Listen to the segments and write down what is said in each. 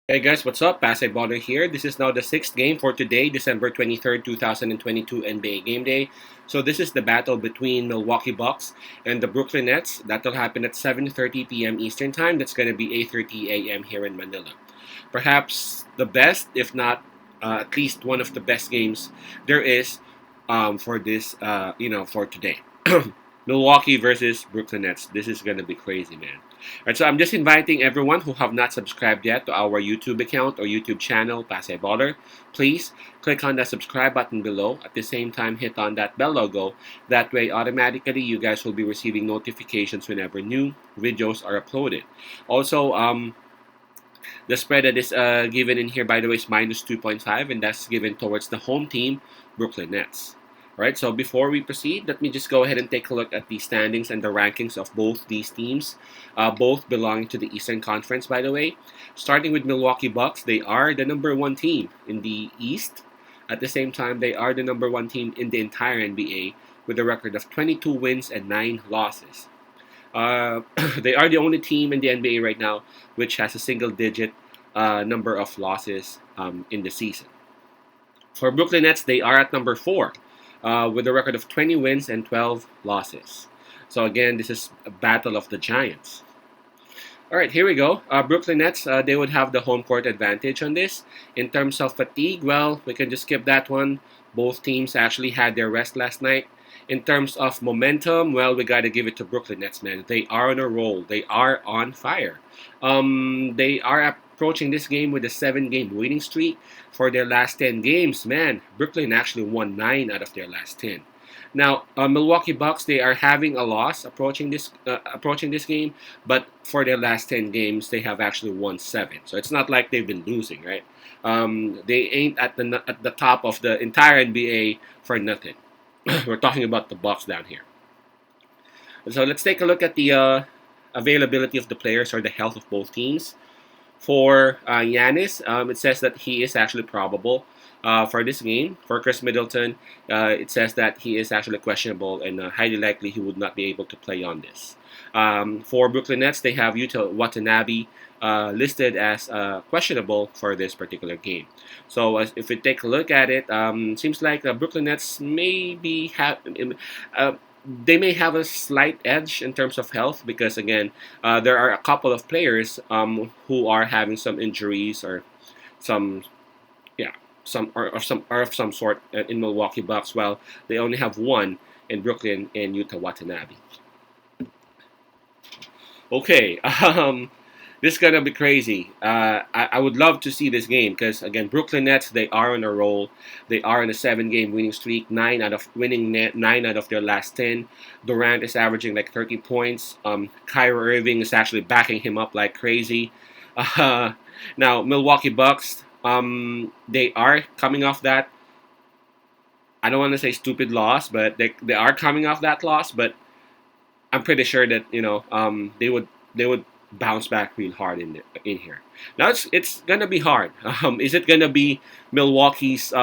Hey guys, what's up? Basketballer here. This is now the sixth game for today, December 23rd, 2022 NBA Game Day. So this is the battle between Milwaukee Bucks and the Brooklyn Nets. That'll happen at 7:30 p.m. Eastern Time. That's going to be 8:30 a.m. here in Manila. Perhaps the best, if not at least one of the best games there is for this, for today. Milwaukee versus Brooklyn Nets. This is going to be crazy, man. Alright, so I'm just inviting everyone who have not subscribed yet to our YouTube account or YouTube channel, Pasay Baller. Please click on that subscribe button below. At the same time, hit on that bell logo. That way, automatically, you guys will be receiving notifications whenever new videos are uploaded. Also, the spread that is given in here, by the way, is minus 2.5, and that's given towards the home team, Brooklyn Nets. All right, so before we proceed, let me just go ahead and take a look at the standings and the rankings of both these teams, both belonging to the Eastern Conference, by the way. Starting with Milwaukee Bucks, they are the number one team in the East. At the same time, they are the number one team in the entire NBA with a record of 22 wins and 9 losses. Uh, they are the only team in the NBA right now which has a single digit number of losses in the season. For Brooklyn Nets, they are at number 4 with a record of 20 wins and 12 losses. So, again, this is a battle of the Giants. All right, here we go. Brooklyn Nets, they would have the home court advantage on this. In terms of fatigue, well, we can just skip that one. Both teams actually had their rest last night. In terms of momentum, well, we got to give it to Brooklyn Nets, man. They are on a roll. They are on fire. They are approaching this game with a 7-game winning streak. For their last 10 games, man, Brooklyn actually won 9 out of their last 10. Now, Milwaukee Bucks, they are having a loss approaching this game, but for their last 10 games, they have actually won 7. So it's not like they've been losing, right? They ain't at the top of the entire NBA for nothing. We're talking about the Bucks down here. So let's take a look at the availability of the players or the health of both teams. For Giannis, it says that he is actually probable for this game. For Chris Middleton, it says that he is actually questionable and highly likely he would not be able to play on this. For Brooklyn Nets, they have Yuta Watanabe listed as questionable for this particular game. So if we take a look at it, seems like Brooklyn Nets maybe have they may have a slight edge in terms of health because again, there are a couple of players who are having some injuries or some yeah some of some sort in Milwaukee Bucks. While they only have one in Brooklyn and Utah Watanabe. Okay, this is gonna be crazy. I would love to see this game because again, Brooklyn Nets they are on a roll. They are on a 7-game winning streak. 9 out of their last 10. Durant is averaging like 30 points. Kyrie Irving is actually backing him up like crazy. Uh, Now Milwaukee Bucks. They are coming off that. I don't want to say stupid loss, but they are coming off that loss. But I'm pretty sure that they would bounce back real hard in here. Now it's gonna be hard. Is it gonna be Milwaukee's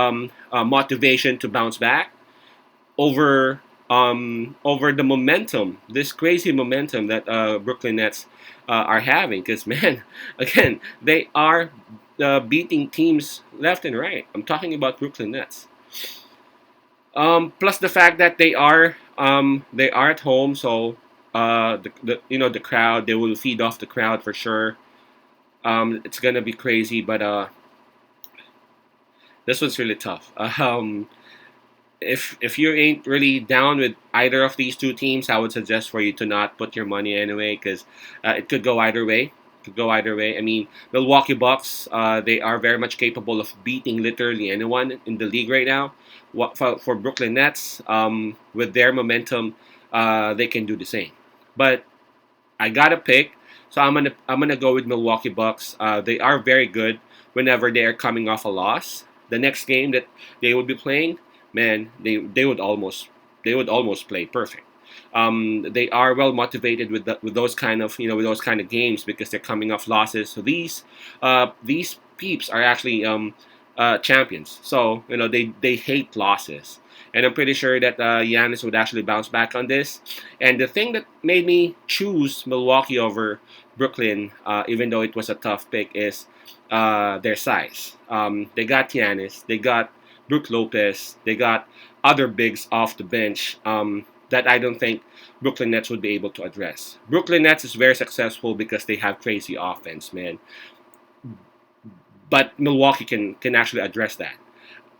motivation to bounce back over the momentum, this crazy momentum that Brooklyn Nets are having? Because man, again, they are beating teams left and right. I'm talking about Brooklyn Nets. Plus the fact that they are at home, so the crowd they will feed off the crowd for sure. It's gonna be crazy, but this one's really tough. If you ain't really down with either of these two teams, I would suggest for you to not put your money anyway, because it could go either way. Could go either way. I mean, Milwaukee Bucks, they are very much capable of beating literally anyone in the league right now. For Brooklyn Nets, with their momentum, they can do the same. But I gotta pick, so I'm gonna go with Milwaukee Bucks. They are very good whenever they are coming off a loss. The next game that they would be playing, man, they would almost play perfect. They are well motivated with those kind of with those kind of games because they're coming off losses. So these peeps are actually champions. So they hate losses, and I'm pretty sure that Giannis would actually bounce back on this. And the thing that made me choose Milwaukee over Brooklyn, even though it was a tough pick, is their size. They got Giannis, they got Brook Lopez, they got other bigs off the bench that I don't think Brooklyn Nets would be able to address. Brooklyn Nets is very successful because they have crazy offense, man. But Milwaukee can actually address that.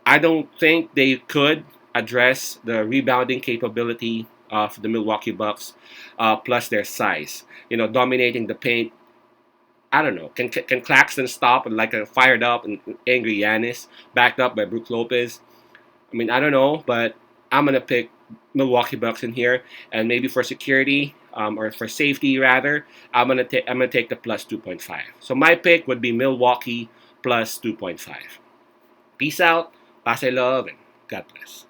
I don't think they could address the rebounding capability of the Milwaukee Bucks, plus their size. Dominating the paint. I don't know. Can Claxton stop and like a fired up and angry Giannis, backed up by Brook Lopez? I mean, I don't know, but I'm gonna pick Milwaukee Bucks in here, and maybe for security, or for safety rather, I'm gonna take the plus 2.5. So my pick would be Milwaukee plus 2.5. Peace out, pass I love, and God bless.